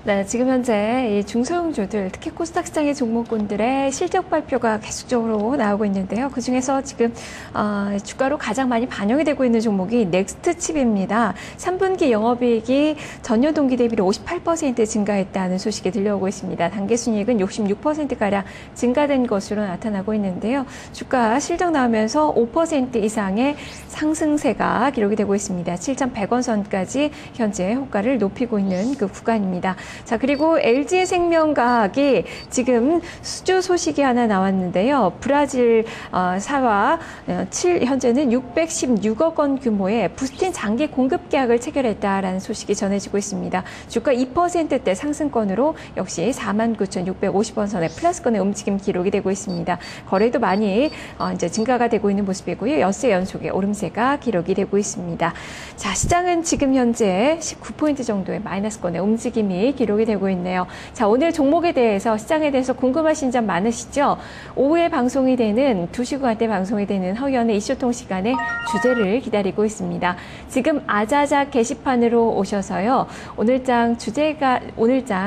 네, 지금 현재 이 중소형주들, 특히 코스닥 시장의 종목군들의 실적 발표가 계속적으로 나오고 있는데요. 그중에서 지금 주가로 가장 많이 반영이 되고 있는 종목이 넥스트칩입니다. 3분기 영업이익이 전년 동기 대비로 58% 증가했다는 소식이 들려오고 있습니다. 단기순이익은 66%가량 증가된 것으로 나타나고 있는데요. 주가 실적 나오면서 5% 이상의 상승세가 기록이 되고 있습니다. 7,100원 선까지 현재 호가를 높이고 있는 그 구간입니다. 자, 그리고 LG생명과학이 지금 수주 소식이 하나 나왔는데요. 브라질 사와 현재는 616억 원 규모의 부스틴 장기 공급 계약을 체결했다라는 소식이 전해지고 있습니다. 주가 2%대 상승권으로 역시 49,650원 선의 플러스권의 움직임 기록이 되고 있습니다. 거래도 많이 이제 증가가 되고 있는 모습이고요. 엿새 연속의 오름세가 기록이 되고 있습니다. 자, 시장은 지금 현재 19포인트 정도의 마이너스권의 움직임이 기록이 되고 있네요. 자, 오늘 종목에 대해서 시장에 대해서 궁금하신 점 많으시죠? 오후에 방송이 되는 2시간대 방송이 되는 허위원의 이슈통 시간에 주제를 기다리고 있습니다. 지금 아자자 게시판으로 오셔서요. 오늘장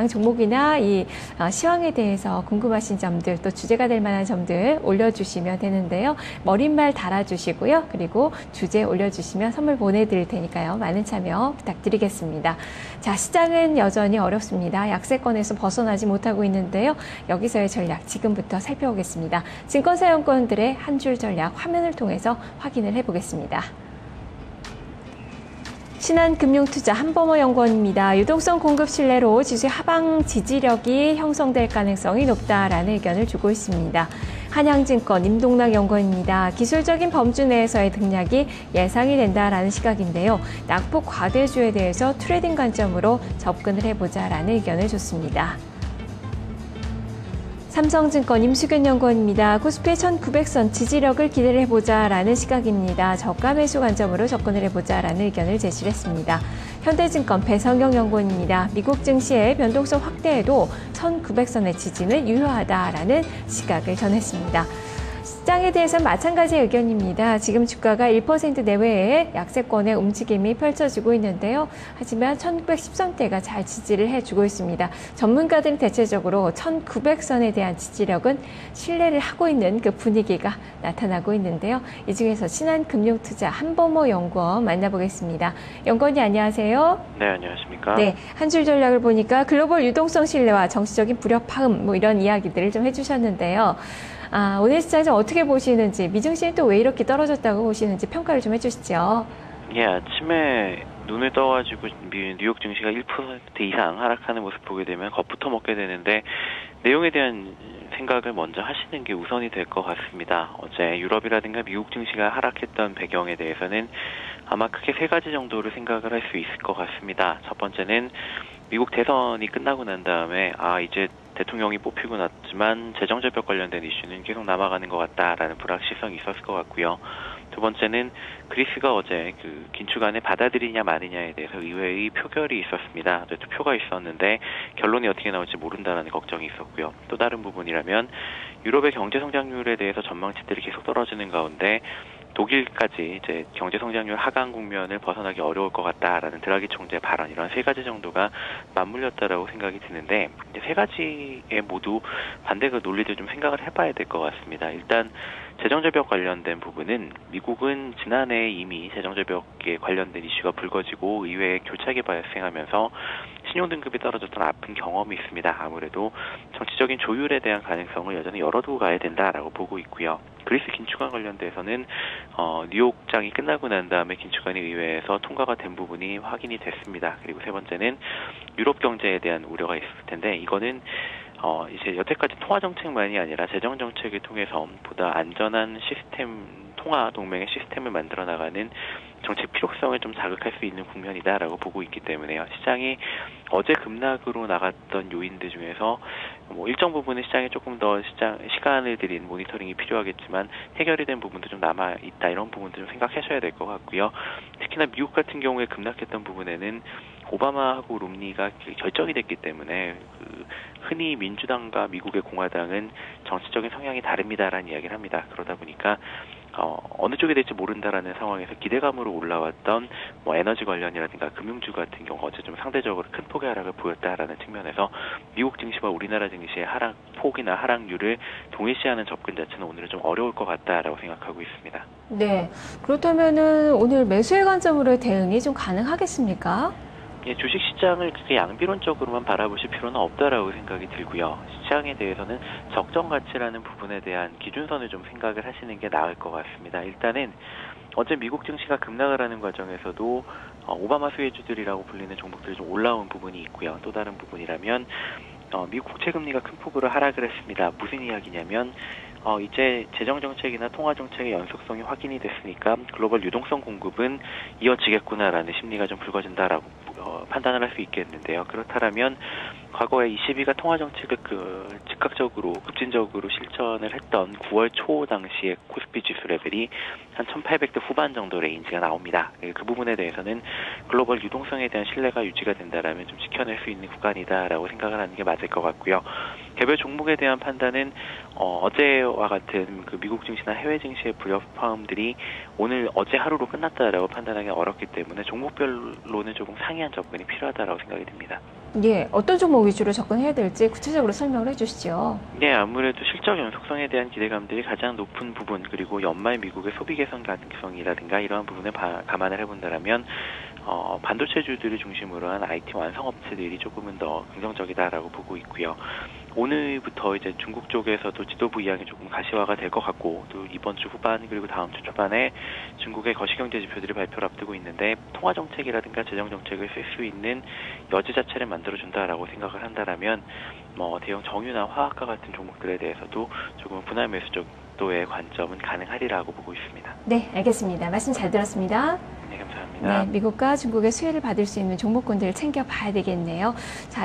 종목이나 이 시황에 대해서 궁금하신 점들 또 주제가 될 만한 점들 올려주시면 되는데요. 머릿말 달아주시고요. 그리고 주제 올려주시면 선물 보내드릴 테니까요. 많은 참여 부탁드리겠습니다. 자, 시장은 여전히 어렵습니다. 약세권에서 벗어나지 못하고 있는데요. 여기서의 전략 지금부터 살펴보겠습니다. 증권사연권들의 한 줄 전략 화면을 통해서 확인을 해보겠습니다. 신한금융투자 한범호연구원입니다. 유동성 공급 신뢰로 지수 하방 지지력이 형성될 가능성이 높다라는 의견을 주고 있습니다. 한양증권 임동락 연구원입니다. 기술적인 범주 내에서의 등락이 예상이 된다라는 시각인데요. 낙폭 과대주에 대해서 트레이딩 관점으로 접근을 해보자라는 의견을 줬습니다. 삼성증권 임수균 연구원입니다. 코스피의 1900선 지지력을 기대를 해보자라는 시각입니다. 저가 매수 관점으로 접근을 해보자라는 의견을 제시를 했습니다. 현대증권 배성경 연구원입니다. 미국 증시의 변동성 확대에도 1900선의 지지는 유효하다라는 시각을 전했습니다. 시장에 대해서는 마찬가지의 의견입니다. 지금 주가가 1% 내외의 약세권의 움직임이 펼쳐지고 있는데요. 하지만 1910선대가 잘 지지를 해주고 있습니다. 전문가들은 대체적으로 1900선에 대한 지지력은 신뢰를 하고 있는 그 분위기가 나타나고 있는데요. 이 중에서 신한금융투자 한범호 연구원 만나보겠습니다. 연구원님 안녕하세요. 네, 안녕하십니까. 네, 한 줄 전략을 보니까 글로벌 유동성 신뢰와 정치적인 불협화음 뭐 이런 이야기들을 좀 해주셨는데요. 오늘 시장 좀 어떻게 보시는지, 미증시는 또 왜 이렇게 떨어졌다고 보시는지 평가를 좀 해주시죠. 예, 아침에 눈을 떠가지고 뉴욕 증시가 1% 이상 하락하는 모습 보게 되면 겁부터 먹게 되는데 내용에 대한 생각을 먼저 하시는 게 우선이 될 것 같습니다. 어제 유럽이라든가 미국 증시가 하락했던 배경에 대해서는 아마 크게 세 가지 정도를 생각을 할 수 있을 것 같습니다. 첫 번째는 미국 대선이 끝나고 난 다음에 이제 대통령이 뽑히고 났지만 재정절벽 관련된 이슈는 계속 남아가는 것 같다라는 불확실성이 있었을 것 같고요. 두 번째는 그리스가 어제 그 긴축안을 받아들이냐 마느냐에 대해서 의회의 표결이 있었습니다. 투표가 있었는데 결론이 어떻게 나올지 모른다라는 걱정이 있었고요. 또 다른 부분이라면 유럽의 경제 성장률에 대해서 전망치들이 계속 떨어지는 가운데 독일까지 이제 경제 성장률 하강 국면을 벗어나기 어려울 것 같다라는 드라기 총재 발언, 이런 세 가지 정도가 맞물렸다라고 생각이 드는데 이제 세 가지에 모두 반대 그 논리들 좀 생각을 해봐야 될 것 같습니다. 일단 재정절벽 관련된 부분은 미국은 지난해 이미 재정절벽에 관련된 이슈가 불거지고 의회에 교착이 발생하면서 신용등급이 떨어졌던 아픈 경험이 있습니다. 아무래도 정치적인 조율에 대한 가능성을 여전히 열어두고 가야 된다라고 보고 있고요. 그리스 긴축안 관련돼서는 뉴욕장이 끝나고 난 다음에 긴축안이 의회에서 통과가 된 부분이 확인이 됐습니다. 그리고 세 번째는 유럽 경제에 대한 우려가 있을 텐데 이거는 이제 여태까지 통화 정책만이 아니라 재정 정책을 통해서 보다 안전한 시스템, 통화 동맹의 시스템을 만들어 나가는 정책 필요성을 좀 자극할 수 있는 국면이다라고 보고 있기 때문에요. 시장이 어제 급락으로 나갔던 요인들 중에서 일정 부분은 시장에 조금 더 시간을 들인 모니터링이 필요하겠지만 해결이 된 부분도 좀 남아 있다, 이런 부분들 좀 생각하셔야 될 것 같고요. 특히나 미국 같은 경우에 급락했던 부분에는 오바마하고 롬니가 결정이 됐기 때문에 흔히 민주당과 미국의 공화당은 정치적인 성향이 다릅니다라는 이야기를 합니다. 그러다 보니까 어느 쪽이 될지 모른다라는 상황에서 기대감으로 올라왔던 뭐 에너지 관련이라든가 금융주 같은 경우 어제 좀 상대적으로 큰 폭의 하락을 보였다라는 측면에서 미국 증시와 우리나라 증시의 하락 폭이나 하락률을 동일시하는 접근 자체는 오늘은 좀 어려울 것 같다라고 생각하고 있습니다. 네. 그렇다면은 오늘 매수의 관점으로의 대응이 좀 가능하겠습니까? 예, 주식시장을 그렇게 양비론적으로만 바라보실 필요는 없다라고 생각이 들고요. 시장에 대해서는 적정 가치라는 부분에 대한 기준선을 좀 생각을 하시는 게 나을 것 같습니다. 일단은 어제 미국 증시가 급락을 하는 과정에서도 오바마 수혜주들이라고 불리는 종목들이 좀 올라온 부분이 있고요. 또 다른 부분이라면 미국 국채 금리가 큰 폭으로 하락을 했습니다. 무슨 이야기냐면 이제 재정정책이나 통화정책의 연속성이 확인이 됐으니까 글로벌 유동성 공급은 이어지겠구나라는 심리가 좀 불거진다라고 판단을 할 수 있겠는데요. 그렇다면 과거에 ECB가 통화정책을 즉각적으로 급진적으로 실천을 했던 9월 초 당시의 코스피 지수 레벨이 한 1800대 후반 정도 레인지가 나옵니다. 그 부분에 대해서는 글로벌 유동성에 대한 신뢰가 유지가 된다라면 좀 지켜낼 수 있는 구간이다라고 생각을 하는 게 맞을 것 같고요. 개별 종목에 대한 판단은 어제와 같은 그 미국 증시나 해외 증시의 불협화음들이 오늘 어제 하루로 끝났다라고 판단하기 어렵기 때문에 종목별로는 조금 상이한 접근이 필요하다라고 생각이 듭니다. 예, 어떤 종목 위주로 접근해야 될지 구체적으로 설명을 해주시죠. 네, 아무래도 실적 연속성에 대한 기대감들이 가장 높은 부분, 그리고 연말 미국의 소비 개선 가능성이라든가 이러한 부분에 감안을 해본다면 반도체주들을 중심으로 한 IT 완성업체들이 조금은 더 긍정적이다라고 보고 있고요. 오늘부터 이제 중국 쪽에서도 지도부 이양이 조금 가시화가 될 것 같고, 또 이번 주 후반 그리고 다음 주 초반에 중국의 거시경제 지표들이 발표를 앞두고 있는데 통화 정책이라든가 재정 정책을 쓸 수 있는 여지 자체를 만들어준다라고 생각을 한다라면 대형 정유나 화학과 같은 종목들에 대해서도 조금 분할 매수 정도의 관점은 가능하리라고 보고 있습니다. 네, 알겠습니다. 말씀 잘 들었습니다. 네, 감사합니다. 네, 미국과 중국의 수혜를 받을 수 있는 종목군들 챙겨봐야 되겠네요. 자,